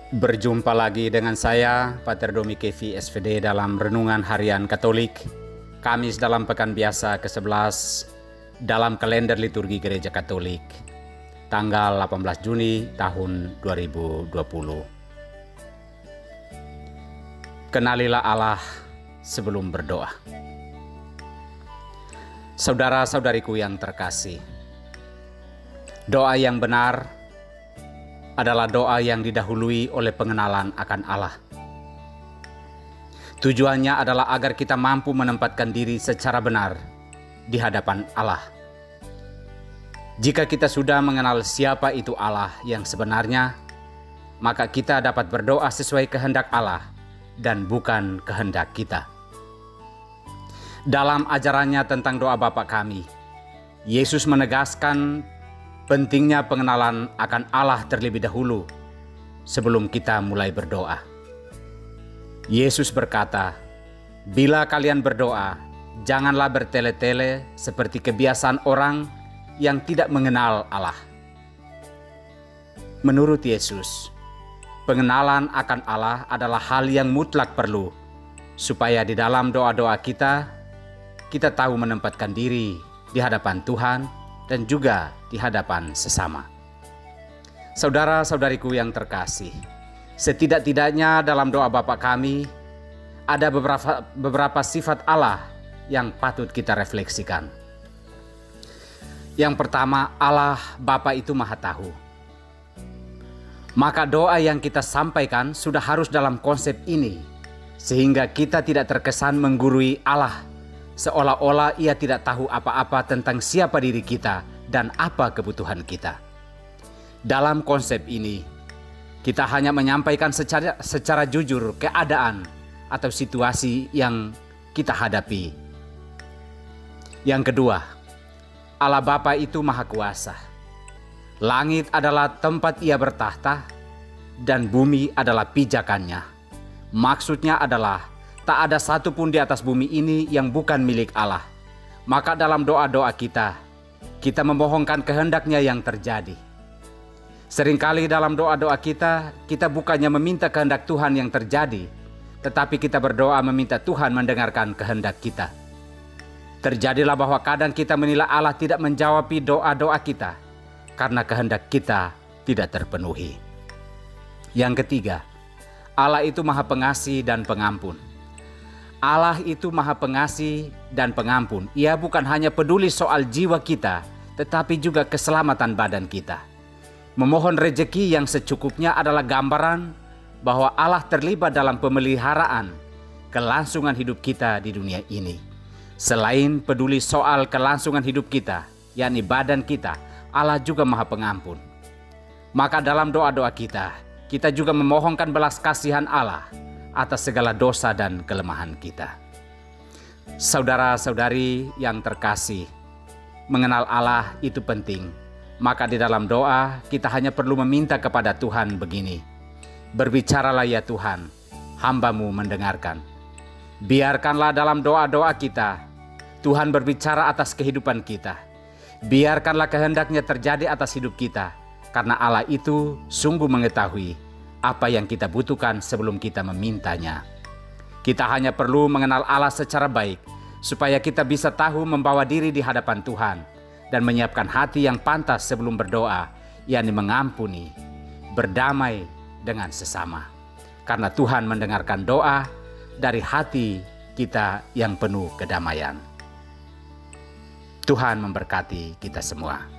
Berjumpa lagi dengan saya, Pater Domi Kevi SVD dalam Renungan Harian Katolik, Kamis dalam Pekan Biasa ke-11 dalam kalender liturgi Gereja Katolik, tanggal 18 Juni tahun 2020. Kenalilah Allah sebelum berdoa. Saudara-saudariku yang terkasih, doa yang benar adalah doa yang didahului oleh pengenalan akan Allah. Tujuannya adalah agar kita mampu menempatkan diri secara benar di hadapan Allah. Jika kita sudah mengenal siapa itu Allah yang sebenarnya, maka kita dapat berdoa sesuai kehendak Allah dan bukan kehendak kita. Dalam ajarannya tentang doa Bapa kami, Yesus menegaskan pentingnya pengenalan akan Allah terlebih dahulu sebelum kita mulai berdoa. Yesus berkata, "Bila kalian berdoa, janganlah bertele-tele seperti kebiasaan orang yang tidak mengenal Allah." Menurut Yesus, pengenalan akan Allah adalah hal yang mutlak perlu supaya di dalam doa-doa kita tahu menempatkan diri di hadapan Tuhan dan juga di hadapan sesama. Saudara-saudariku yang terkasih, setidak-tidaknya dalam doa Bapa kami ada beberapa sifat Allah yang patut kita refleksikan. Yang pertama, Allah Bapa itu Maha Tahu. Maka doa yang kita sampaikan sudah harus dalam konsep ini, sehingga kita tidak terkesan menggurui Allah seolah-olah Ia tidak tahu apa-apa tentang siapa diri kita dan apa kebutuhan kita. Dalam konsep ini, kita hanya menyampaikan secara jujur keadaan atau situasi yang kita hadapi. Yang kedua, Allah Bapa itu Maha Kuasa. Langit adalah tempat Ia bertahta dan bumi adalah pijakannya. Maksudnya adalah tak ada satupun di atas bumi ini yang bukan milik Allah. Maka dalam doa-doa kita memohonkan kehendaknya yang terjadi. Seringkali dalam doa-doa kita bukannya meminta kehendak Tuhan yang terjadi, tetapi kita berdoa meminta Tuhan mendengarkan kehendak kita. Terjadilah bahwa kadang kita menilai Allah tidak menjawab doa-doa kita karena kehendak kita tidak terpenuhi. Yang ketiga, Allah itu Maha Pengasih dan Pengampun. Allah itu Maha Pengasih dan Pengampun. Ia bukan hanya peduli soal jiwa kita, tetapi juga keselamatan badan kita. Memohon rejeki yang secukupnya adalah gambaran bahwa Allah terlibat dalam pemeliharaan kelangsungan hidup kita di dunia ini. Selain peduli soal kelangsungan hidup kita, yakni badan kita, Allah juga Maha Pengampun. Maka dalam doa-doa kita juga memohonkan belas kasihan Allah atas segala dosa dan kelemahan kita. Saudara-saudari yang terkasih, mengenal Allah itu penting. Maka di dalam doa kita hanya perlu meminta kepada Tuhan begini, "Berbicaralah ya Tuhan, hamba-Mu mendengarkan." Biarkanlah dalam doa-doa kita, Tuhan berbicara atas kehidupan kita. Biarkanlah kehendaknya terjadi atas hidup kita, karena Allah itu sungguh mengetahui apa yang kita butuhkan sebelum kita memintanya. Kita hanya perlu mengenal Allah secara baik, supaya kita bisa tahu membawa diri di hadapan Tuhan dan menyiapkan hati yang pantas sebelum berdoa, yakni mengampuni, berdamai dengan sesama. Karena Tuhan mendengarkan doa dari hati kita yang penuh kedamaian. Tuhan memberkati kita semua.